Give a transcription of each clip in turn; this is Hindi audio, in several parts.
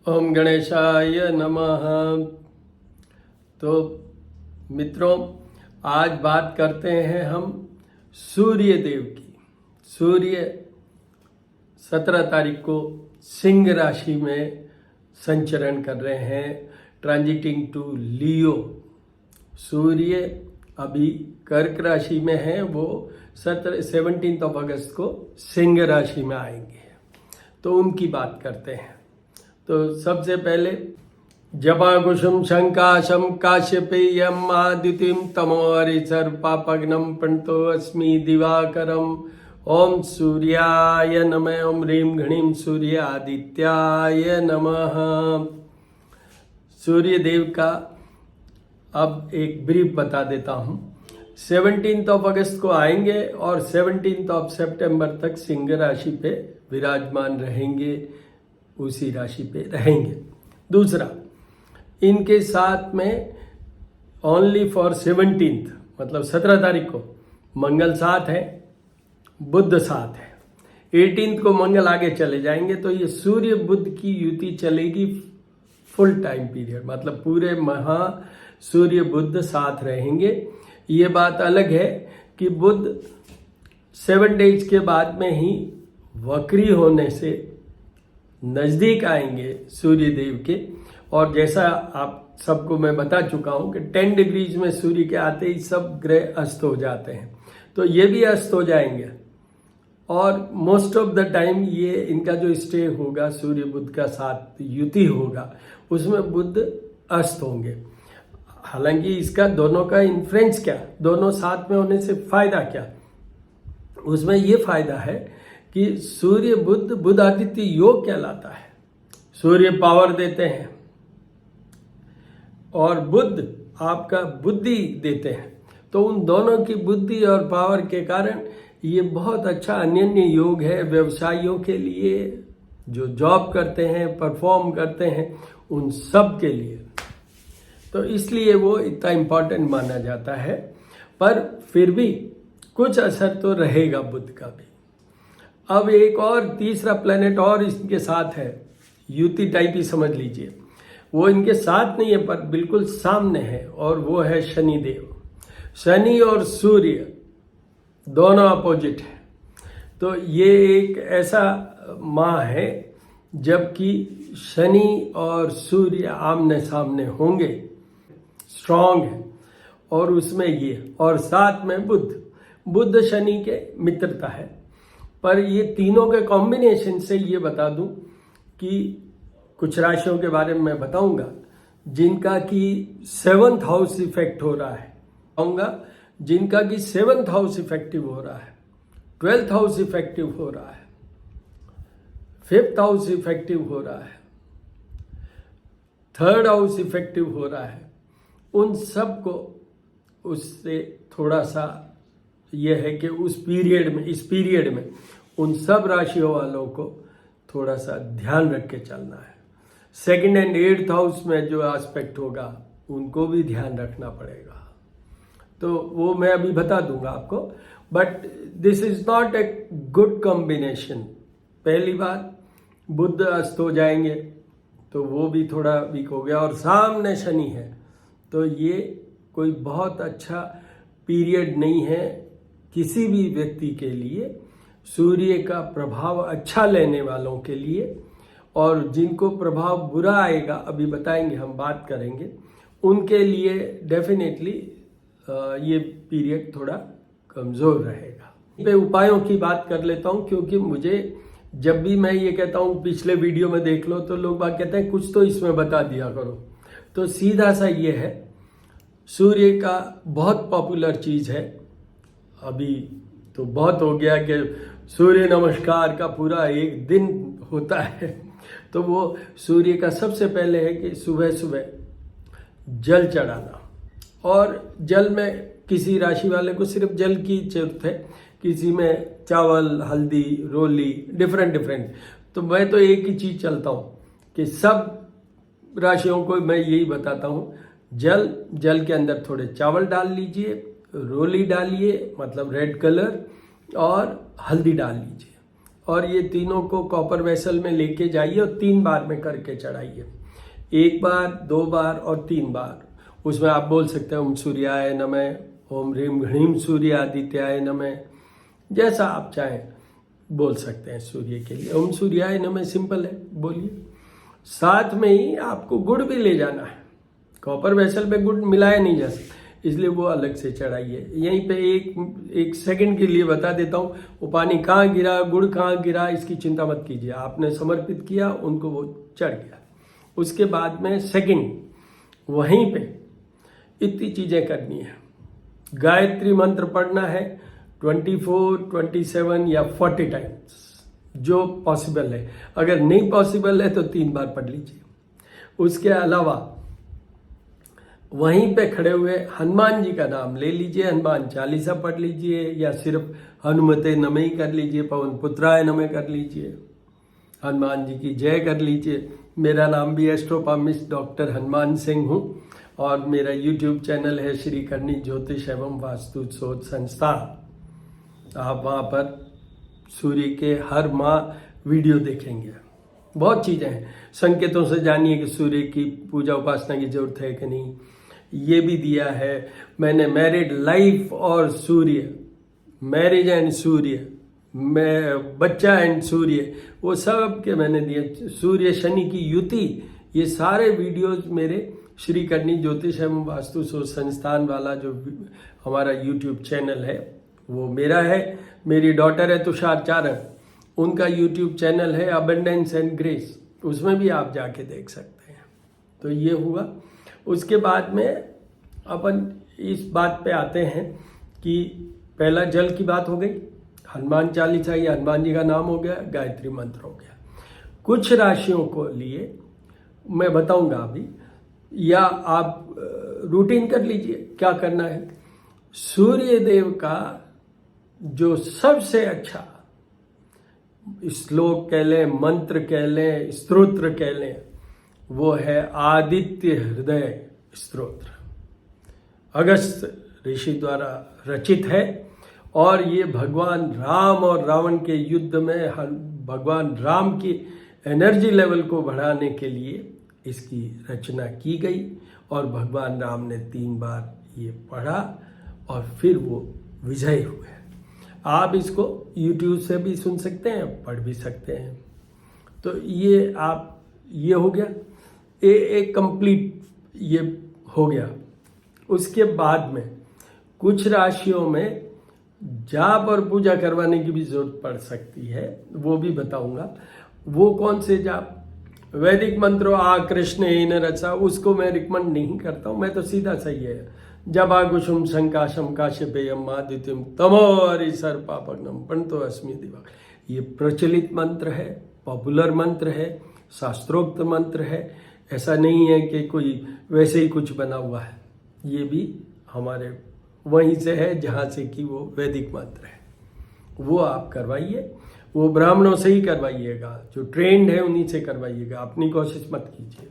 ओम गणेशाय नमः। तो मित्रों, आज बात करते हैं हम सूर्य देव की। सूर्य 17 तारीख को सिंह राशि में संचरण कर रहे हैं, ट्रांजिटिंग टू लियो। सूर्य अभी कर्क राशि में है, वो 17 अगस्त को सिंह राशि में आएंगे, तो उनकी बात करते हैं। तो सबसे पहले जपाकुशुम शंकाशम काश्यपेयम आदितिम तमोहरिसर्पापग्नम प्रणतो अस्मि दिवाकरम। ओम सूर्याय नमः। ओम ह्रीं घणीं सूर्यादित्याय नमः। सूर्य देव का अब एक ब्रीफ बता देता हूँ। 17 अगस्त को आएंगे और 17 सितंबर तक सिंह राशि पे विराजमान रहेंगे, उसी राशि पे रहेंगे। दूसरा, इनके साथ में ओनली फॉर 17 मतलब 17 तारीख को मंगल साथ है, बुध साथ है। 18 को मंगल आगे चले जाएंगे, तो ये सूर्य बुध की युति चलेगी फुल टाइम पीरियड, मतलब पूरे महा सूर्य बुध साथ रहेंगे। ये बात अलग है कि बुध 7 डेज के बाद में ही वक्री होने से नजदीक आएंगे सूर्य देव के। और जैसा आप सबको मैं बता चुका हूं कि 10 डिग्रीज में सूर्य के आते ही सब ग्रह अस्त हो जाते हैं, तो ये भी अस्त हो जाएंगे। और मोस्ट ऑफ द टाइम ये इनका जो स्टे होगा, सूर्य बुध का साथ युति होगा, उसमें बुध अस्त होंगे। हालांकि इसका दोनों का इन्फ्लुएंस क्या, दोनों साथ में होने से फायदा क्या, उसमें ये फायदा है कि सूर्य बुध बुध आदित्य योग कहलाता है। सूर्य पावर देते हैं और बुध आपका बुद्धि देते हैं, तो उन दोनों की बुद्धि और पावर के कारण ये बहुत अच्छा अन्योन्य योग है व्यवसायियों के लिए, जो जॉब करते हैं, परफॉर्म करते हैं, उन सब के लिए। तो इसलिए वो इतना इम्पोर्टेंट माना जाता है। पर फिर भी कुछ असर तो रहेगा बुध का भी। अब एक और तीसरा प्लेनेट और इनके साथ है, युति टाइप ही समझ लीजिए। वो इनके साथ नहीं है पर बिल्कुल सामने है, और वो है शनि देव। शनि और सूर्य दोनों अपोजिट है। तो ये एक ऐसा माह है जबकि शनि और सूर्य आमने सामने होंगे, स्ट्रांग है। और उसमें ये, और साथ में बुध शनि के मित्रता है। पर ये तीनों के कॉम्बिनेशन से ये बता दूं कि कुछ राशियों के बारे में मैं बताऊंगा जिनका कि 7th हाउस इफेक्ट हो रहा है, बताऊंगा जिनका कि 7th हाउस इफेक्टिव हो रहा है, 12th हाउस इफेक्टिव हो रहा है, 5th हाउस इफेक्टिव हो रहा है, 3rd हाउस इफेक्टिव हो रहा है। उन सब को उससे थोड़ा सा यह है कि उस पीरियड में, इस पीरियड में उन सब राशियों वालों को थोड़ा सा ध्यान रख के चलना है। 2nd and 8th हाउस में जो एस्पेक्ट होगा उनको भी ध्यान रखना पड़ेगा, तो वो मैं अभी बता दूंगा आपको। But this is not a good combination. पहली बात, बुध अस्त हो जाएंगे तो वो भी थोड़ा वीक हो गया, और सामने शनि है, तो ये कोई बहुत अच्छा पीरियड नहीं है किसी भी व्यक्ति के लिए। सूर्य का प्रभाव अच्छा लेने वालों के लिए, और जिनको प्रभाव बुरा आएगा अभी बताएंगे, हम बात करेंगे, उनके लिए डेफिनेटली ये पीरियड थोड़ा कमज़ोर रहेगा। मैं उपायों की बात कर लेता हूँ, क्योंकि मुझे जब भी मैं ये कहता हूँ पिछले वीडियो में देख लो, तो लोग बात कहते हैं कुछ तो इसमें बता दिया करो। तो सीधा सा ये है, सूर्य का बहुत पॉपुलर चीज़ है, अभी तो बहुत हो गया कि सूर्य नमस्कार का पूरा एक दिन होता है। तो वो सूर्य का सबसे पहले है कि सुबह सुबह जल चढ़ाना, और जल में किसी राशि वाले को सिर्फ जल की जरूरत है, किसी में चावल, हल्दी, रोली, डिफरेंट। तो मैं तो एक ही चीज़ चलता हूँ कि सब राशियों को मैं यही बताता हूँ, जल के अंदर थोड़े चावल डाल लीजिए, रोली डालिए मतलब रेड कलर, और हल्दी डाल लीजिए। और ये तीनों को कॉपर वेसल में लेके जाइए और 3 बार में करके चढ़ाइए। 1 बार, 2 बार और 3 बार। उसमें आप बोल सकते हैं ओम सूर्याय नमः, ओम ह्रीम घृणीम सूर्यादित्याय नमः, जैसा आप चाहें बोल सकते हैं सूर्य के लिए। ओम सूर्याय नमः सिंपल है, बोलिए। साथ में ही आपको गुड़ भी ले जाना है। कॉपर वेसल में गुड़ मिलाया नहीं जा सकता, इसलिए वो अलग से चढ़ाइए। यहीं पे एक सेकंड के लिए बता देता हूँ, वो पानी कहाँ गिरा, गुड़ कहाँ गिरा, इसकी चिंता मत कीजिए। आपने समर्पित किया, उनको वो चढ़ गया। उसके बाद में सेकंड वहीं पे इतनी चीजें करनी है। गायत्री मंत्र पढ़ना है 24, 27 या 40 टाइम्स, जो पॉसिबल है। अगर नहीं पॉसिबल है तो 3 बार पढ़ लीजिए। उसके अलावा वहीं पे खड़े हुए हनुमान जी का नाम ले लीजिए, हनुमान चालीसा पढ़ लीजिए, या सिर्फ हनुमते नमः कर लीजिए, पवन पुत्राय नमः कर लीजिए, हनुमान जी की जय कर लीजिए। मेरा नाम भी एस्ट्रोपामिस्ट डॉक्टर हनुमान सिंह हूँ और मेरा यूट्यूब चैनल है श्री करनी ज्योतिष एवं वास्तु शोध संस्थान। आप वहाँ पर सूर्य के हर माह वीडियो देखेंगे। बहुत चीज़ें हैं, संकेतों से जानिए कि सूर्य की पूजा उपासना की जरूरत है कि नहीं, ये भी दिया है मैंने। मैरिड लाइफ और सूर्य, मैरिज एंड सूर्य, मैं बच्चा एंड सूर्य, वो सब के मैंने दिए। सूर्य शनि की युति, ये सारे वीडियोज मेरे श्री करनी ज्योतिष एवं वास्तु शोध संस्थान वाला जो हमारा यूट्यूब चैनल है वो मेरा है। मेरी डॉटर है तुषार चारण, उनका यूट्यूब चैनल है अबंडेंस एंड ग्रेस, उसमें भी आप जाके देख सकते हैं। तो ये हुआ। उसके बाद में अपन इस बात पे आते हैं कि पहला जल की बात हो गई, हनुमान चालीसा या हनुमान जी का नाम हो गया, गायत्री मंत्र हो गया। कुछ राशियों को लिए मैं बताऊंगा अभी, या आप रूटीन कर लीजिए क्या करना है। सूर्य देव का जो सबसे अच्छा श्लोक कह लें, मंत्र कह लें, स्तोत्र कह लें, वो है आदित्य हृदय स्तोत्र। अगस्त ऋषि द्वारा रचित है और ये भगवान राम और रावण के युद्ध में भगवान राम की एनर्जी लेवल को बढ़ाने के लिए इसकी रचना की गई और भगवान राम ने 3 बार ये पढ़ा और फिर वो विजयी हुए। आप इसको YouTube से भी सुन सकते हैं, पढ़ भी सकते हैं। तो ये आप, ये हो गया एक कंप्लीट, ये हो गया। उसके बाद में कुछ राशियों में जाप और पूजा करवाने की भी जरूरत पड़ सकती है, वो भी बताऊंगा। वो कौन से जाप? वैदिक मंत्रों आ कृष्ण इन रचा, उसको मैं रिकमेंड नहीं करता हूँ। मैं तो सीधा सही है, जब आकुशुम शंकाशम काश्यपेयम आदित्यम तमोरि सर्पापग्नम पंतो अस्मि दिवा। ये प्रचलित मंत्र है, पॉपुलर मंत्र है, शास्त्रोक्त मंत्र है। ऐसा नहीं है कि कोई वैसे ही कुछ बना हुआ है, ये भी हमारे वहीं से है जहाँ से कि वो वैदिक मंत्र है। वो आप करवाइए, वो ब्राह्मणों से ही करवाइएगा, जो ट्रेंड है उन्हीं से करवाइएगा, अपनी कोशिश मत कीजिए।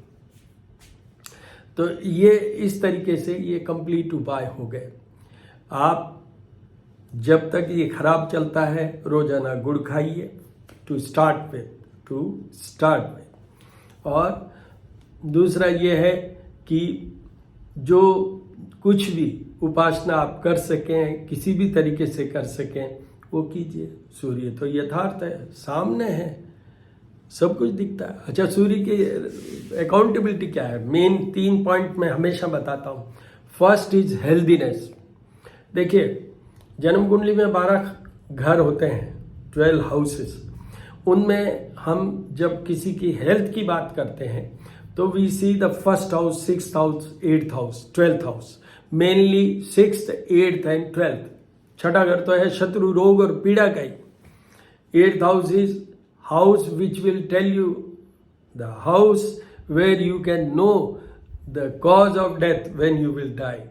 तो ये इस तरीके से ये कंप्लीट उपाय हो गए। आप जब तक ये खराब चलता है रोजाना गुड़ खाइए टू स्टार्ट विथ। और दूसरा ये है कि जो कुछ भी उपासना आप कर सकें, किसी भी तरीके से कर सकें, वो कीजिए। सूर्य तो यथार्थ है, सामने है, सब कुछ दिखता है। अच्छा, सूर्य की अकाउंटेबिलिटी क्या है? मेन 3 पॉइंट मैं हमेशा बताता हूँ। First is healthiness. देखिए, जन्म कुंडली में 12 घर होते हैं, 12 हाउसेस। उनमें हम जब किसी की हेल्थ की बात करते हैं तो we see the first house, 6th house, 8th house, 12th house, mainly 6th, 8th and 12th। छठा घर तो है शत्रु, रोग और पीड़ा का ही। 8th house is house which will tell you, the house where you can know the cause of death when you will die.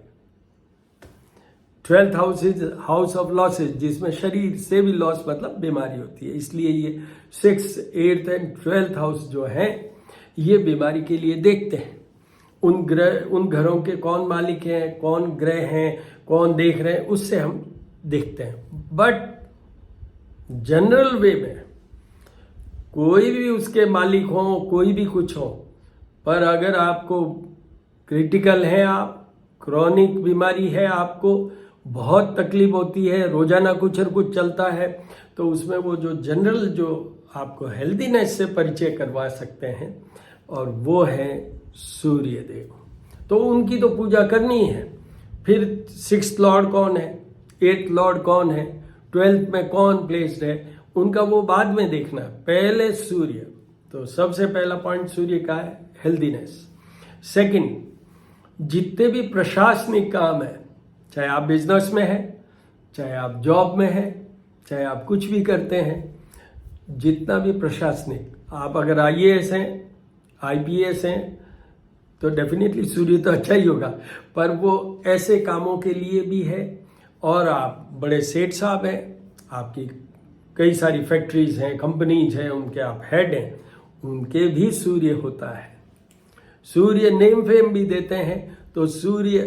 12th house is house of losses, जिसमें शरीर से भी लॉस मतलब बीमारी होती है। इसलिए ये 6th, 8th and 12th house जो हैं ये बीमारी के लिए देखते हैं। उन घरों के कौन मालिक हैं, कौन ग्रह हैं, कौन देख रहे हैं, उससे हम देखते हैं। बट जनरल वे में कोई भी उसके मालिक हो, कोई भी कुछ हो, पर अगर आपको क्रिटिकल है, आप क्रॉनिक बीमारी है, आपको बहुत तकलीफ होती है, रोजाना कुछ और कुछ चलता है, तो उसमें वो जो जनरल जो आपको हेल्दीनेस से परिचय करवा सकते हैं, और वो है सूर्य देव। तो उनकी तो पूजा करनी है। फिर 6th लॉर्ड कौन है, 8th लॉर्ड कौन है, 12th में कौन प्लेस्ड है, उनका वो बाद में देखना, पहले सूर्य। तो सबसे पहला पॉइंट सूर्य का है हेल्दीनेस। सेकंड, जितने भी प्रशासनिक काम है, चाहे आप बिजनेस में हैं, चाहे आप जॉब में हैं, चाहे आप कुछ भी करते हैं, जितना भी प्रशासनिक, आप अगर IAS हैं, IPS हैं, तो डेफिनेटली सूर्य तो अच्छा ही होगा, पर वो ऐसे कामों के लिए भी है। और आप बड़े सेठ साहब हैं, आपकी कई सारी फैक्ट्रीज हैं, कंपनीज हैं, उनके आप हेड हैं, उनके भी सूर्य होता है। सूर्य नेम फेम भी देते हैं, तो सूर्य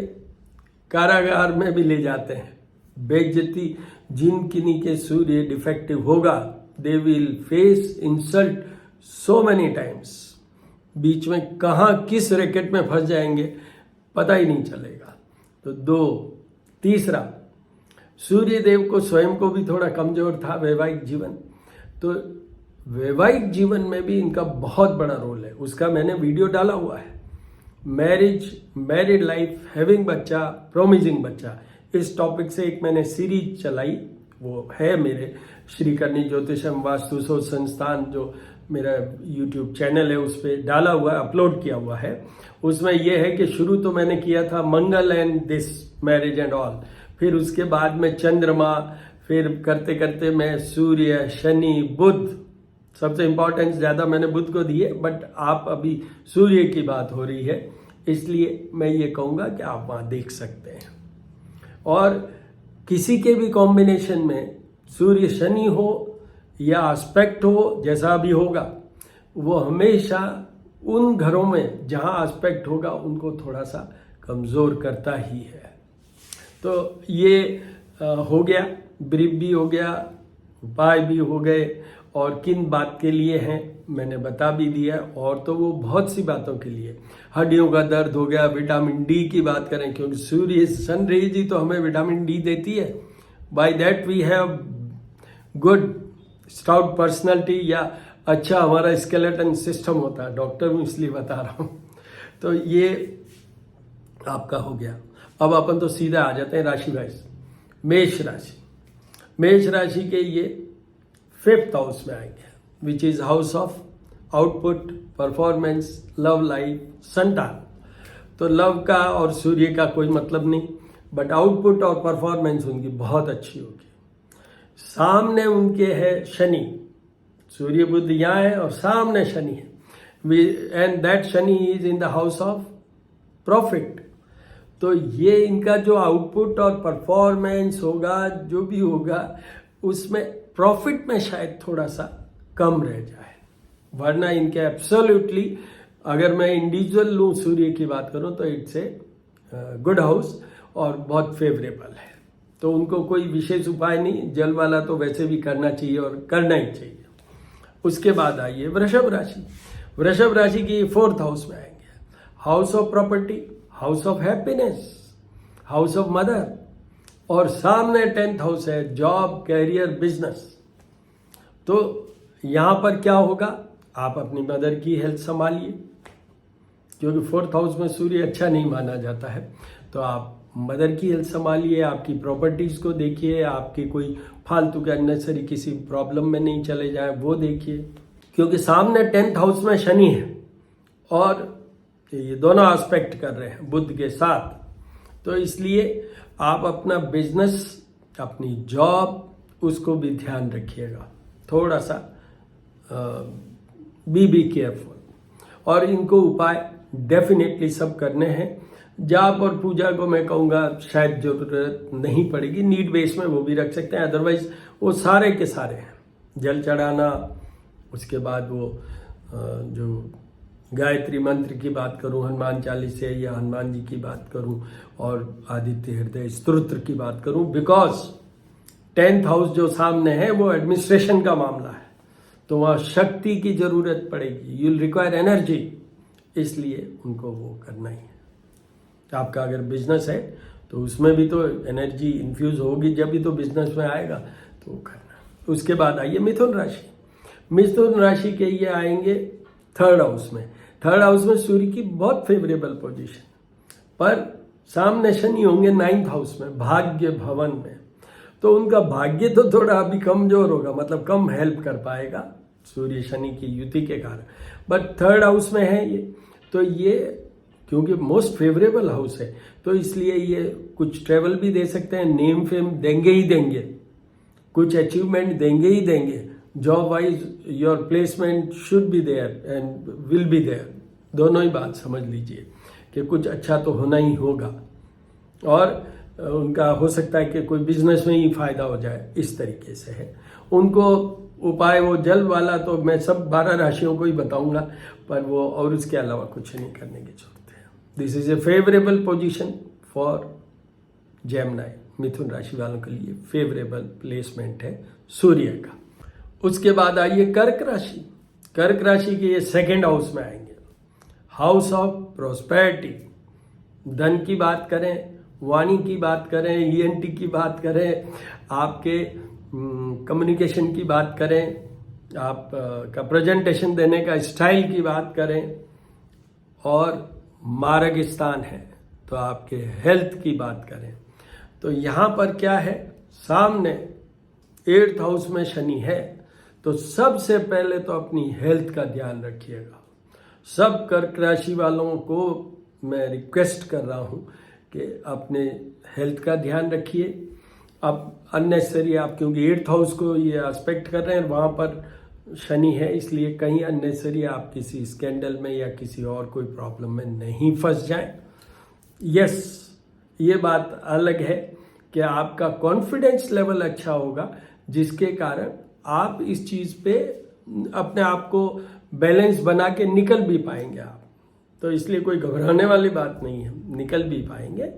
कारागार में भी ले जाते हैं। बेइज्जती जिन किन्हीं के सूर्य डिफेक्टिव होगा, they will face insult so many times. बीच में कहाँ किस रैकेट में फंस जाएंगे पता ही नहीं चलेगा। तो 2, तीसरा, सूर्य देव को स्वयं को भी थोड़ा कमजोर था वैवाहिक जीवन, तो वैवाहिक जीवन में भी इनका बहुत बड़ा रोल है। उसका मैंने वीडियो डाला हुआ है, मैरिड लाइफ, हैविंग बच्चा, प्रोमिजिंग बच्चा, इस टॉपिक से एक मैंने सीरीज चलाई, वो है मेरे श्री करनी ज्योतिषम वास्तु शोध संस्थान, जो मेरा YouTube चैनल है, उस पर डाला हुआ है, अपलोड किया हुआ है। उसमें यह है कि शुरू तो मैंने किया था Mangal and this marriage and all, फिर उसके बाद में चंद्रमा, फिर करते करते मैं सूर्य, शनि, बुध, सबसे इंपॉर्टेंस ज़्यादा मैंने बुध को दी है, बट आप अभी सूर्य की बात हो रही है, इसलिए मैं ये कहूँगा कि आप वहाँ देख सकते हैं। और किसी के भी कॉम्बिनेशन में सूर्य शनि हो या एस्पेक्ट हो, जैसा भी होगा, वो हमेशा उन घरों में जहाँ एस्पेक्ट होगा उनको थोड़ा सा कमज़ोर करता ही है। तो ये हो गया, ब्रीफ भी हो गया, उपाय भी हो गए, और किन बात के लिए हैं मैंने बता भी दिया। और तो वो बहुत सी बातों के लिए, हड्डियों का दर्द हो गया, विटामिन डी की बात करें, क्योंकि सूर्य सन रेज ही तो हमें विटामिन डी देती है। By that we have good stout personality, या अच्छा हमारा स्केलेटन सिस्टम होता है। डॉक्टर हूँ इसलिए बता रहा हूँ। तो ये आपका हो गया। अब अपन तो सीधा आ जाते हैं राशि वाइज। मेष राशि, मेष राशि के ये 5th हाउस में आएंगे, विच is house of output, performance, love life, संतान। तो लव का और सूर्य का कोई मतलब नहीं, बट आउटपुट और परफॉर्मेंस उनकी बहुत अच्छी होगी। सामने उनके है शनि, सूर्य बुध यहाँ है और सामने शनि है, and that Shani is in the house of profit. तो ये इनका जो आउटपुट और परफॉर्मेंस होगा, जो भी होगा, उसमें प्रॉफिट में शायद थोड़ा सा कम रह जाए, वरना इनके एब्सोल्युटली, अगर मैं इंडिविजुअल लूँ सूर्य की बात करूँ, तो इट्स ए गुड हाउस और बहुत फेवरेबल है। तो उनको कोई विशेष उपाय नहीं, जल वाला तो वैसे भी करना चाहिए और करना ही चाहिए। उसके बाद आइए वृषभ राशि। वृषभ राशि की 4th हाउस में आएंगे, house of property, house of happiness, house of mother, और सामने 10th हाउस है जॉब, कैरियर, बिजनेस। तो यहाँ पर क्या होगा, आप अपनी मदर की हेल्थ संभालिए, क्योंकि 4th हाउस में सूर्य अच्छा नहीं माना जाता है। तो आप मदर की हेल्थ संभालिए, आपकी प्रॉपर्टीज को देखिए, आपकी कोई फालतू के अननेसेसरी किसी प्रॉब्लम में नहीं चले जाए, वो देखिए, क्योंकि सामने 10th हाउस में शनि है और ये दोनों एस्पेक्ट कर रहे हैं बुध के साथ। तो इसलिए आप अपना बिजनेस, अपनी जॉब, उसको भी ध्यान रखिएगा, थोड़ा सा बी केयरफुल। और इनको उपाय डेफिनेटली सब करने हैं। जाप और पूजा को मैं कहूँगा शायद जरूरत नहीं पड़ेगी, नीड बेस में वो भी रख सकते हैं, अदरवाइज वो सारे के सारे हैं। जल चढ़ाना, उसके बाद वो जो गायत्री मंत्र की बात करूं, हनुमान चालीसा या हनुमान जी की बात करूं, और आदित्य हृदय स्तोत्र की बात करूं, बिकॉज 10th हाउस जो सामने है वो एडमिनिस्ट्रेशन का मामला है। तो वहाँ शक्ति की जरूरत पड़ेगी, यू विल रिक्वायर एनर्जी, इसलिए उनको वो करना ही है। आपका अगर बिजनेस है तो उसमें भी तो एनर्जी इन्फ्यूज होगी, जब भी तो बिजनेस में आएगा, तो वो करना। उसके बाद आइए मिथुन राशि। मिथुन राशि के ये आएंगे थर्ड हाउस में। थर्ड हाउस में सूर्य की बहुत फेवरेबल पोजीशन, पर सामने शनि होंगे 9th हाउस में, भाग्य भवन में, तो उनका भाग्य तो थोड़ा अभी कमजोर होगा, मतलब कम हेल्प कर पाएगा सूर्य शनि की युति के कारण। बट थर्ड हाउस में है ये, तो ये क्योंकि मोस्ट फेवरेबल हाउस है, तो इसलिए ये कुछ ट्रेवल भी दे सकते हैं, नेम फेम देंगे ही देंगे, कुछ अचीवमेंट देंगे ही देंगे। Job wise your placement should be there and will be there, दोनों ही बात समझ लीजिए कि कुछ अच्छा तो होना ही होगा। और उनका हो सकता है कि कोई बिजनेस में ही फायदा हो जाए, इस तरीके से है। उनको उपाय वो जल वाला तो मैं सब 12 राशियों को ही बताऊंगा, पर वो और उसके अलावा कुछ नहीं करने की जरूरत है। This is a favourable position for Gemini, मिथुन राशि वालों के लिए फेवरेबल प्लेसमेंट है सूर्य का। उसके बाद आइए कर्क राशि। कर्क राशि के ये सेकेंड हाउस में आएंगे, हाउस ऑफ प्रोस्पेरिटी। धन की बात करें, वाणी की बात करें, ईएनटी की बात करें, आपके कम्युनिकेशन की बात करें, आप का प्रेजेंटेशन देने का स्टाइल की बात करें, और मार्ग स्थान है तो आपके हेल्थ की बात करें, तो यहाँ पर क्या है, सामने 8th हाउस में शनि है, तो सबसे पहले तो अपनी हेल्थ का ध्यान रखिएगा। सब कर्क राशि वालों को मैं रिक्वेस्ट कर रहा हूँ कि अपने हेल्थ का ध्यान रखिए। अब अननेसेसरी आप, क्योंकि 8th हाउस को ये एस्पेक्ट कर रहे हैं, वहाँ पर शनि है, इसलिए कहीं अननेसेसरी आप किसी स्कैंडल में या किसी और कोई प्रॉब्लम में नहीं फंस जाएं। यस, ये बात अलग है कि आपका कॉन्फिडेंस लेवल अच्छा होगा, जिसके कारण आप इस चीज़ पे अपने आप को बैलेंस बना के निकल भी पाएंगे आप, तो इसलिए कोई घबराने वाली बात नहीं है, निकल भी पाएंगे।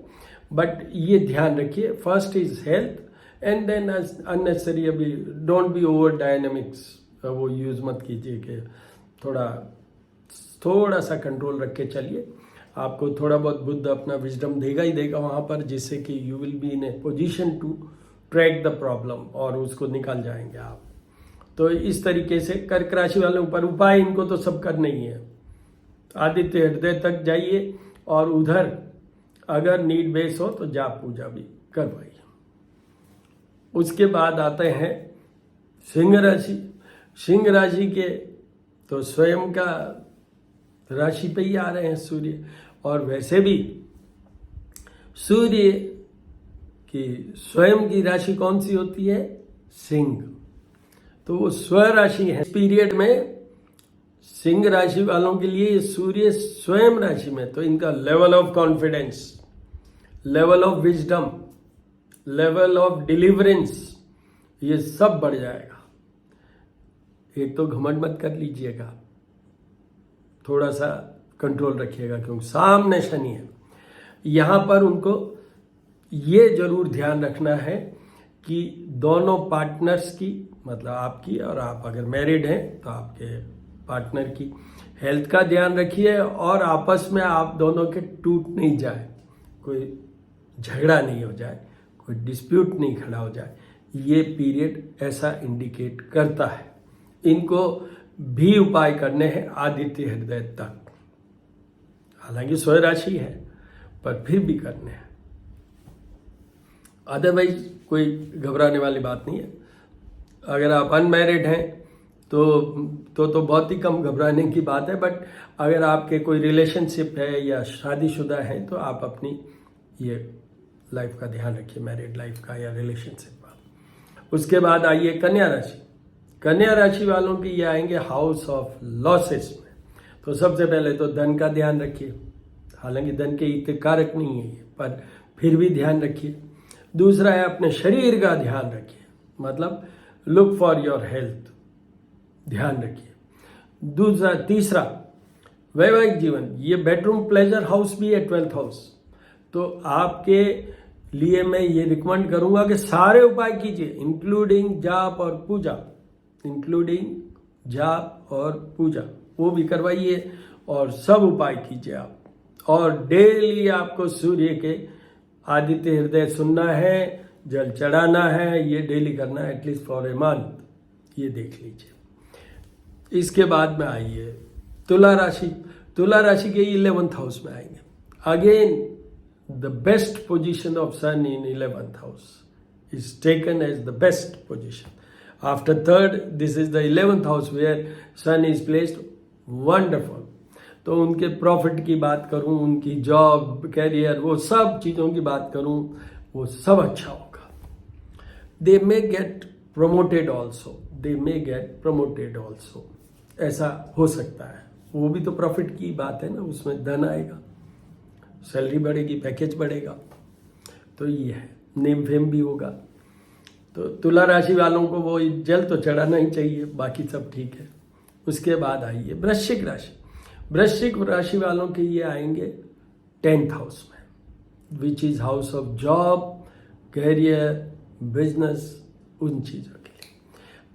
बट ये ध्यान रखिए, first is health and then unnecessary अभी डोंट बी ओवर डायनेमिक्स, वो यूज मत कीजिए कि थोड़ा सा कंट्रोल रख के चलिए। आपको थोड़ा बहुत बुद्ध अपना विजडम देगा ही देगा वहाँ पर, जिससे कि you will be in a position to track the problem और उसको निकाल जाएंगे आप। तो इस तरीके से कर्क राशि वाले ऊपर उपाय इनको तो सब करना ही है। आदित्य हृदय तक जाइए और उधर अगर नीड बेस हो तो जाप पूजा भी करवाइए। उसके बाद आते हैं सिंह राशि। सिंह राशि के तो स्वयं का राशि पे ही आ रहे हैं सूर्य, और वैसे भी सूर्य की स्वयं की राशि कौन सी होती है, सिंह, तो वो स्व राशि है। इस पीरियड में सिंह राशि वालों के लिए सूर्य स्वयं राशि में, तो इनका level of confidence, level of wisdom, level of deliverance, ये सब बढ़ जाएगा। एक तो घमंड मत कर लीजिएगा, थोड़ा सा कंट्रोल रखिएगा, क्योंकि सामने शनि है। यहां पर उनको ये जरूर ध्यान रखना है कि दोनों पार्टनर्स की, मतलब आपकी और आप अगर मैरिड हैं तो आपके पार्टनर की हेल्थ का ध्यान रखिए, और आपस में आप दोनों के टूट नहीं जाए, कोई झगड़ा नहीं हो जाए, कोई डिस्प्यूट नहीं खड़ा हो जाए। ये पीरियड ऐसा इंडिकेट करता है। इनको भी उपाय करने हैं आदित्य हृदय तक, हालांकि स्व राशि है पर फिर भी करने हैं, अदरवाइज कोई घबराने वाली बात नहीं है। अगर आप अनमैरिड हैं तो बहुत ही कम घबराने की बात है, बट अगर आपके कोई रिलेशनशिप है या शादीशुदा है तो आप अपनी ये लाइफ का ध्यान रखिए, मैरिड लाइफ का या रिलेशनशिप का। उसके बाद आइए कन्या राशि। कन्या राशि वालों की ये आएंगे हाउस ऑफ लॉसेस में। तो सबसे पहले तो धन का ध्यान रखिए, हालांकि धन के हितकारक नहीं है पर फिर भी ध्यान रखिए। दूसरा है अपने शरीर का ध्यान रखिए, मतलब लुक फॉर योर हेल्थ, ध्यान रखिए। तीसरा वैवाहिक जीवन, ये बेडरूम प्लेजर हाउस भी है 12th हाउस, तो आपके लिए मैं ये रिकमेंड करूंगा कि सारे उपाय कीजिए, इंक्लूडिंग जाप और पूजा, इंक्लूडिंग जाप और पूजा वो भी करवाइए और सब उपाय कीजिए आप। और डेली आपको सूर्य के आदित्य हृदय सुनना है, जल चढ़ाना है, ये डेली करना है एटलीस्ट फॉर ए मंथ, ये देख लीजिए। इसके बाद में आइए तुला राशि। तुला राशि के 11th हाउस में आएंगे। Again the best position of sun in 11th house is taken as the best position. After third, this is the 11th house where sun is placed. Wonderful. तो उनके प्रॉफिट की बात करूं, उनकी जॉब, कैरियर, वो सब चीज़ों की बात करूं, वो सब अच्छा होगा। They may get promoted also. They may get promoted also. ऐसा हो सकता है। वो भी तो प्रॉफिट की बात है ना, उसमें धन आएगा, सैलरी बढ़ेगी, पैकेज बढ़ेगा, तो ये है। नेम फेम भी होगा। तो तुला राशि वालों को वो जल तो चढ़ाना ही चाहिए, बाकी सब ठीक है। उसके बाद आइए वृश्चिक राशि। वृश्चिक राशि वालों के ये आएंगे 10th हाउस में, which is house of job, career, business, उन चीज़ों के लिए।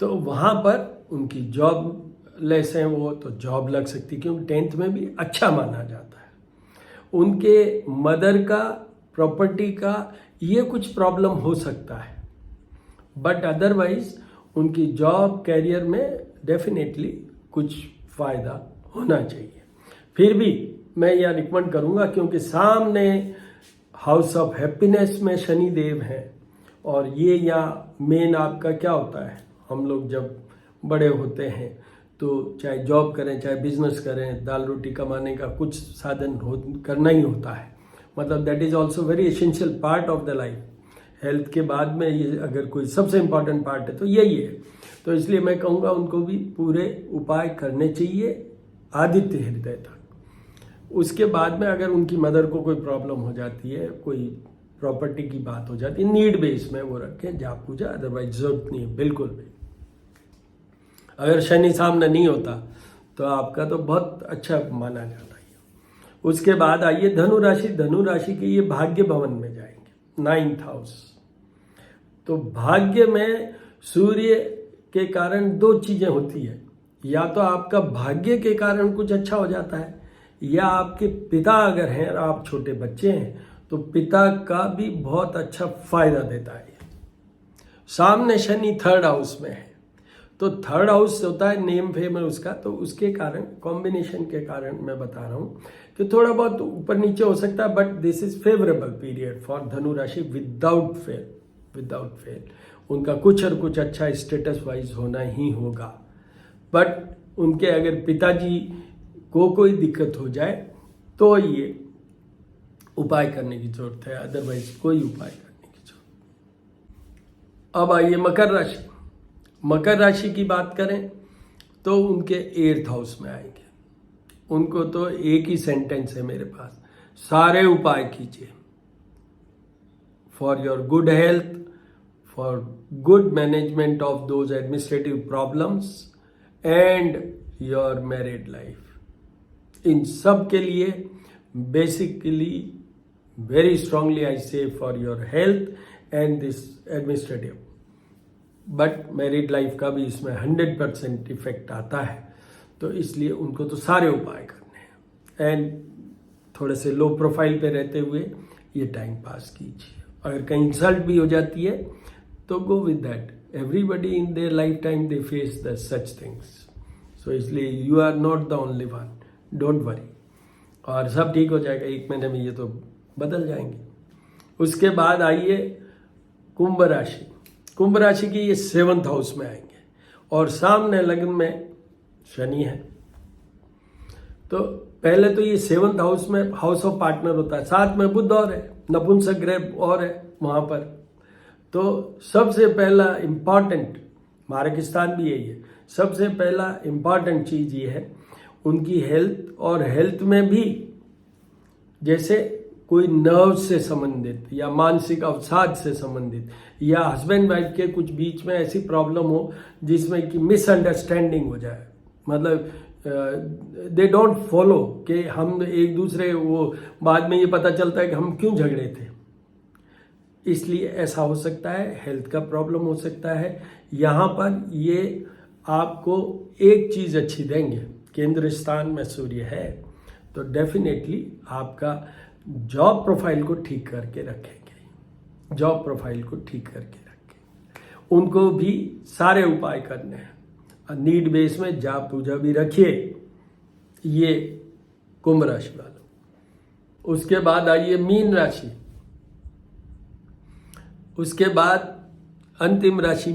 तो वहाँ पर उनकी जॉब लेस हैं वो, तो जॉब लग सकती है क्योंकि 10th में भी अच्छा माना जाता है। उनके मदर का, प्रॉपर्टी का ये कुछ प्रॉब्लम हो सकता है, बट अदरवाइज उनकी जॉब, कैरियर में डेफिनेटली कुछ फ़ायदा होना चाहिए। फिर भी मैं यह रिकमेंड करूँगा क्योंकि सामने हाउस ऑफ हैप्पीनेस में शनि देव हैं, और ये यहाँ मेन आपका क्या होता है, हम लोग जब बड़े होते हैं तो चाहे जॉब करें चाहे बिजनेस करें, दाल रोटी कमाने का कुछ साधन करना ही होता है। मतलब that is also very essential part of the life. Health के बाद में ये अगर कोई सबसे इम्पॉर्टेंट पार्ट है तो यही है। तो इसलिए मैं कहूँगा उनको भी पूरे उपाय करने चाहिए आदित्य हृदय तक। उसके बाद में अगर उनकी मदर को कोई प्रॉब्लम हो जाती है, कोई प्रॉपर्टी की बात हो जाती है, नीड बेस में वो रखें जाप पूजा, अदरवाइज जरूरत नहीं है बिल्कुल भी। अगर शनि सामने नहीं होता तो आपका तो बहुत अच्छा माना जाता है। उसके बाद आइए धनु राशि। धनु राशि के ये भाग्य भवन में जाएंगे, 9th हाउस। तो भाग्य में सूर्य के कारण दो चीजें होती है, या तो आपका भाग्य के कारण कुछ अच्छा हो जाता है, या आपके पिता अगर हैं और आप छोटे बच्चे हैं तो पिता का भी बहुत अच्छा फायदा देता है। सामने शनि 3rd हाउस में है, तो 3rd हाउस होता है नेम फेम है उसका, तो उसके कारण, कॉम्बिनेशन के कारण मैं बता रहा हूँ कि थोड़ा बहुत ऊपर नीचे हो सकता है, but this is favourable period for धनु राशि विदाउट फेल। उनका कुछ और कुछ अच्छा स्टेटस वाइज होना ही होगा। बट उनके अगर पिताजी को कोई दिक्कत हो जाए तो ये उपाय करने की जरूरत है, अदरवाइज कोई उपाय करने की जरूरत। अब आइए मकर राशि। मकर राशि की बात करें तो उनके 8th हाउस में आएंगे। उनको तो एक ही सेंटेंस है मेरे पास, सारे उपाय कीजिए for your good health, for good management of those administrative problems and your married life. इन सब के लिए basically very strongly I say for your health and this administrative, but married life का भी इसमें 100% इफेक्ट आता है। तो इसलिए उनको तो सारे उपाय करने हैं, एंड थोड़े से लो प्रोफाइल पे रहते हुए ये टाइम पास कीजिए। अगर कहीं इंसल्ट भी हो जाती है तो go with that, everybody in their life time they face the such things. So इसलिए you are not the only one, don't worry, और सब ठीक हो जाएगा। 1 महीने में ये तो बदल जाएंगे। उसके बाद आइए कुंभ राशि। कुंभ राशि की ये 7th हाउस में आएंगे, और सामने लग्न में शनि है। तो पहले तो ये 7th हाउस में हाउस ऑफ पार्टनर होता है, साथ में बुध और है, नपुंसक ग्रह और है वहां पर। तो सबसे पहला इंपॉर्टेंट, मार्ग स्थान भी यही है, सबसे पहला इंपॉर्टेंट चीज ये है उनकी हेल्थ, और हेल्थ में भी जैसे कोई नर्व से संबंधित या मानसिक अवसाद से संबंधित, या हस्बैंड वाइफ के कुछ बीच में ऐसी प्रॉब्लम हो जिसमें कि मिसअंडरस्टैंडिंग हो जाए, मतलब दे डोंट फॉलो कि हम एक दूसरे, वो बाद में ये पता चलता है कि हम क्यों झगड़े थे, इसलिए ऐसा हो सकता है। हेल्थ का प्रॉब्लम हो सकता है। यहाँ पर ये आपको एक चीज़ अच्छी देंगे, केंद्र स्थान में सूर्य है तो डेफिनेटली आपका जॉब प्रोफाइल को ठीक करके रखेंगे, जॉब प्रोफाइल को ठीक करके रखेंगे। उनको भी सारे उपाय करने हैं। नीड बेस में जाप पूजा भी रखिए, ये कुंभ राशि वालों। उसके बाद आइए मीन राशि, उसके बाद अंतिम राशि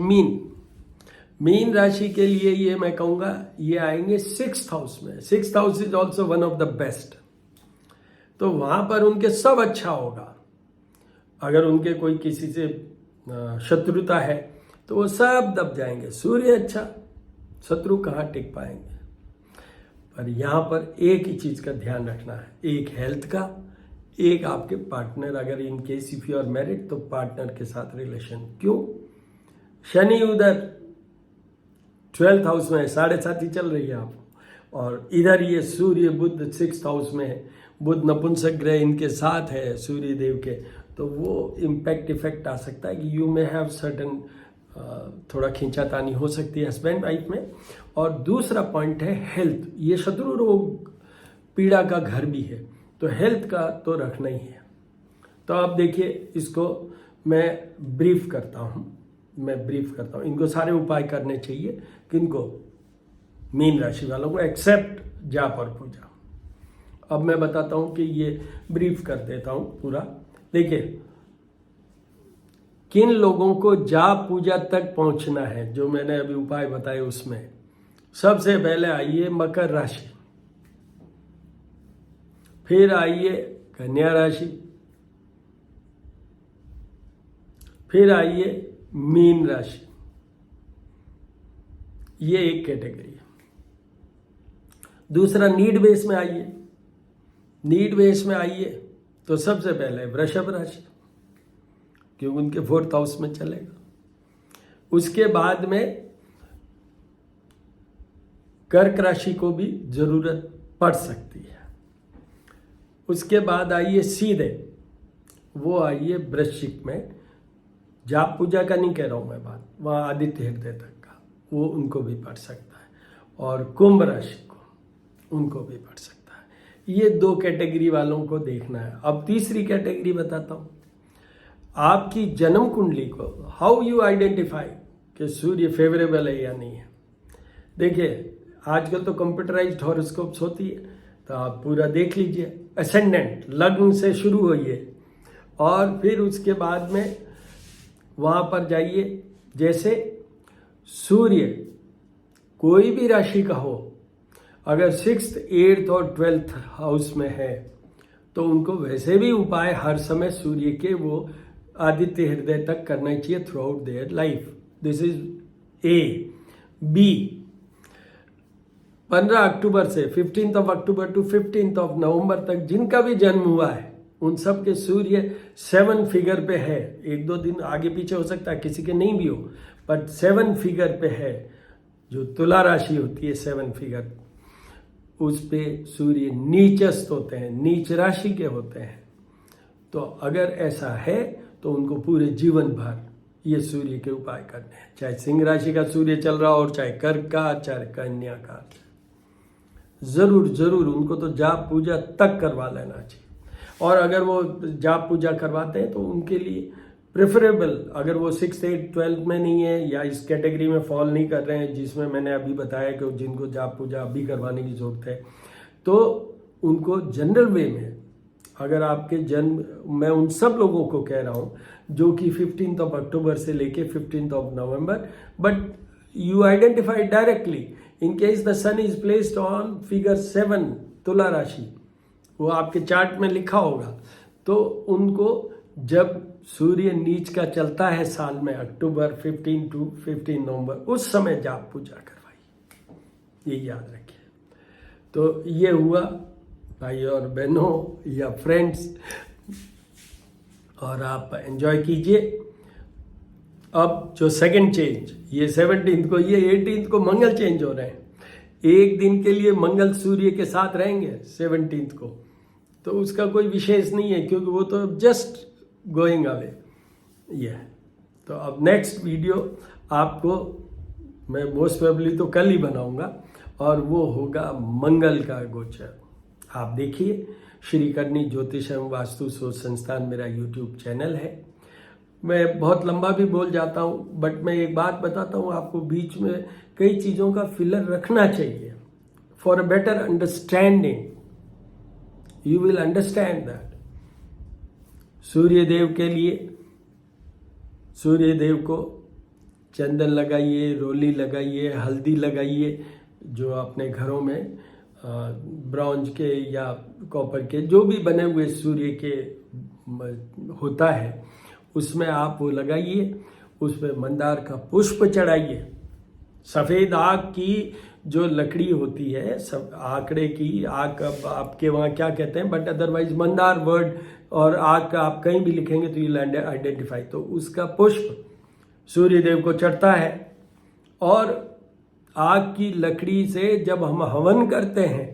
मीन राशि के लिए ये मैं कहूँगा ये आएंगे 6th हाउस में। 6th house is also one of the best, तो वहाँ पर उनके सब अच्छा होगा। अगर उनके कोई किसी से शत्रुता है तो वो सब दब जाएंगे। सूर्य अच्छा, शत्रु कहाँ टिक पाएंगे। पर यहाँ पर एक ही चीज़ का ध्यान रखना है, एक हेल्थ का, एक आपके पार्टनर, अगर in case if you are married तो पार्टनर के साथ रिलेशन। क्यों? शनि उधर 12th हाउस में है, 7.5 चल रही है आपको, और इधर ये सूर्य बुध 6th हाउस में है। बुध नपुंसक ग्रह इनके साथ है सूर्य देव के, तो वो इम्पैक्ट इफेक्ट आ सकता है कि यू मे हैव सर्टन थोड़ा खींचातानी हो सकती है हस्बैंड वाइफ में। और दूसरा पॉइंट है हेल्थ, ये शत्रु रोग पीड़ा का घर भी है, तो हेल्थ का तो रखना ही है। तो आप देखिए, इसको मैं ब्रीफ करता हूँ, इनको सारे उपाय करने चाहिए किनको? मीन राशि वालों को, एक्सेप्ट जाप और पूजा। अब मैं बताता हूँ कि ये ब्रीफ कर देता हूँ पूरा। देखिए, किन लोगों को जाप पूजा तक पहुंचना है, जो मैंने अभी उपाय बताए उसमें सबसे पहले आइए मकर राशि, फिर आइए कन्या राशि, फिर आइए मीन राशि। ये एक कैटेगरी है। दूसरा नीड बेस में आइए, नीड बेस में आइए तो सबसे पहले वृषभ राशि, क्योंकि उनके 4th हाउस में चलेगा। उसके बाद में कर्क राशि को भी जरूरत पड़ सकती है। उसके बाद आइए सीधे, वो आइए वृश्चिक में। जाप पूजा का नहीं कह रहा हूं मैं बात, वह आदित्य हृदय तक का, वो उनको भी पड़ सकता है। और कुंभ राशि को, उनको भी पड़ सकता है। ये 2 कैटेगरी वालों को देखना है। अब तीसरी कैटेगरी बताता हूं, आपकी जन्म कुंडली को हाउ यू आइडेंटिफाई कि सूर्य फेवरेबल है या नहीं है। देखिए, आजकल तो कंप्यूटराइज्ड हॉरोस्कोप्स होती है, तो आप पूरा देख लीजिए। असेंडेंट लग्न से शुरू होइए और फिर उसके बाद में वहाँ पर जाइए। जैसे सूर्य कोई भी राशि का हो, अगर 6th, 8th और 12th हाउस में है तो उनको वैसे भी उपाय हर समय सूर्य के वो आदित्य हृदय तक करना चाहिए throughout their life. This is a. B, 15 अक्टूबर से 15th of October to 15th of November तक जिनका भी जन्म हुआ है, उन सब के सूर्य 7 फिगर पे है। 1-2 दिन आगे पीछे हो सकता है, किसी के नहीं भी हो, बट 7 फिगर पे है। जो तुला राशि होती है 7 फिगर, उस पे सूर्य नीचस्थ होते हैं, नीच राशि के होते हैं। तो अगर ऐसा है तो उनको पूरे जीवन भर ये सूर्य के उपाय करने हैं, चाहे सिंह राशि का सूर्य चल रहा हो और चाहे कर्क का, चाहे कन्या का। जरूर उनको तो जाप पूजा तक करवा लेना चाहिए। और अगर वो जाप पूजा करवाते हैं तो उनके लिए प्रेफरेबल, अगर वो 6th, 8th, 12th में नहीं है या इस कैटेगरी में फॉल नहीं कर रहे हैं जिसमें मैंने अभी बताया कि जिनको जाप पूजा अभी करवाने की जरूरत है, तो उनको जनरल वे में, अगर आपके जन्म, मैं उन सब लोगों को कह रहा हूँ जो कि 15th ऑफ अक्टूबर से लेके 15th of November, but you identify directly in case the sun is placed on figure 7 तुला राशि, वो आपके चार्ट में लिखा होगा, तो उनको जब सूर्य नीच का चलता है साल में, अक्टूबर 15 to 15 नवंबर, उस समय जाप पूजा करवाइए, ये याद रखिए। तो ये हुआ भाई और बहनों या फ्रेंड्स, और आप एंजॉय कीजिए। अब जो सेकंड चेंज, ये 17th को, ये 18th को मंगल चेंज हो रहे हैं। एक दिन के लिए मंगल सूर्य के साथ रहेंगे 17th को, तो उसका कोई विशेष नहीं है क्योंकि वो तो जस्ट गोइंग अवे। ये तो अब नेक्स्ट वीडियो आपको मैं मोस्ट प्रोबेबली तो कल ही बनाऊंगा, और वो होगा मंगल का गोचर। आप देखिए, श्री करनी ज्योतिष एवं वास्तु शोध संस्थान मेरा यूट्यूब चैनल है। मैं बहुत लंबा भी बोल जाता हूँ, बट मैं एक बात बताता हूँ आपको, बीच में कई चीज़ों का फिलर रखना चाहिए for a better understanding. You will understand that. Surya Dev के लिए, सूर्य देव को चंदन लगाइए, रोली लगाइए, हल्दी लगाइए, जो अपने घरों में ब्रॉन्ज के या कॉपर के जो भी बने हुए सूर्य के होता है, उसमें आप वो लगाइए। उसमें मंदार का पुष्प चढ़ाइए। सफ़ेद आग की जो लकड़ी होती है, सब आकड़े की आग, आपके वहाँ क्या कहते हैं, बट अदरवाइज मंदार वर्ड और आग का आप कहीं भी लिखेंगे तो यू आइडेंटिफाई। तो उसका पुष्प सूर्य देव को चढ़ता है। और आग की लकड़ी से जब हम हवन करते हैं,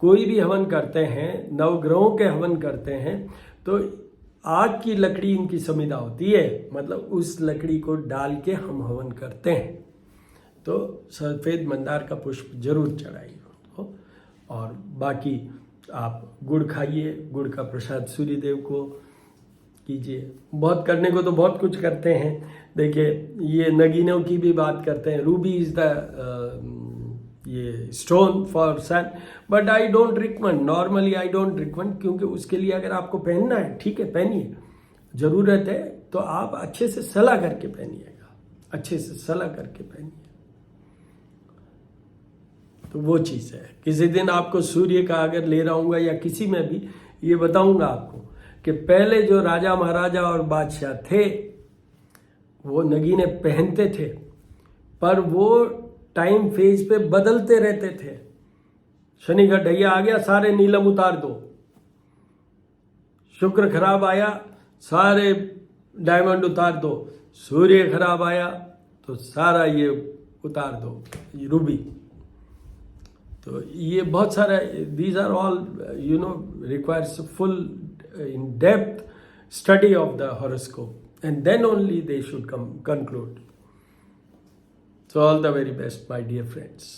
कोई भी हवन करते हैं, नवग्रहों के हवन करते हैं, तो आग की लकड़ी इनकी समिधा होती है, मतलब उस लकड़ी को डाल के हम हवन करते हैं। तो सफ़ेद मंदार का पुष्प जरूर चढ़ाइए उनको। और बाकी आप गुड़ खाइए, गुड़ का प्रसाद सूर्य देव को कीजिए। बहुत करने को तो बहुत कुछ करते हैं। देखिए, ये नगीनों की भी बात करते हैं। रूबी इज़ द ये stone for sun, but I don't recommend, normally I don't recommend, क्योंकि उसके लिए अगर आपको पहनना है, ठीक है पहनिए, ज़रूरत है तो आप अच्छे से सलाह करके पहनिएगा, अच्छे से सलाह करके पहनिए। तो वो चीज़ है। किसी दिन आपको सूर्य का अगर ले रहा या किसी में भी ये बताऊंगा आपको कि पहले जो राजा महाराजा और बादशाह थे, वो नगीने पहनते थे, पर वो टाइम फेज पे बदलते रहते थे। शनि का ढैया आ गया, सारे नीलम उतार दो। शुक्र खराब आया, सारे डायमंड उतार दो। सूर्य खराब आया तो सारा ये उतार दो, ये रूबी। तो ये बहुत सारा, these are all requires full in depth study of the horoscope, and then only they should conclude. So all the very best, my dear friends.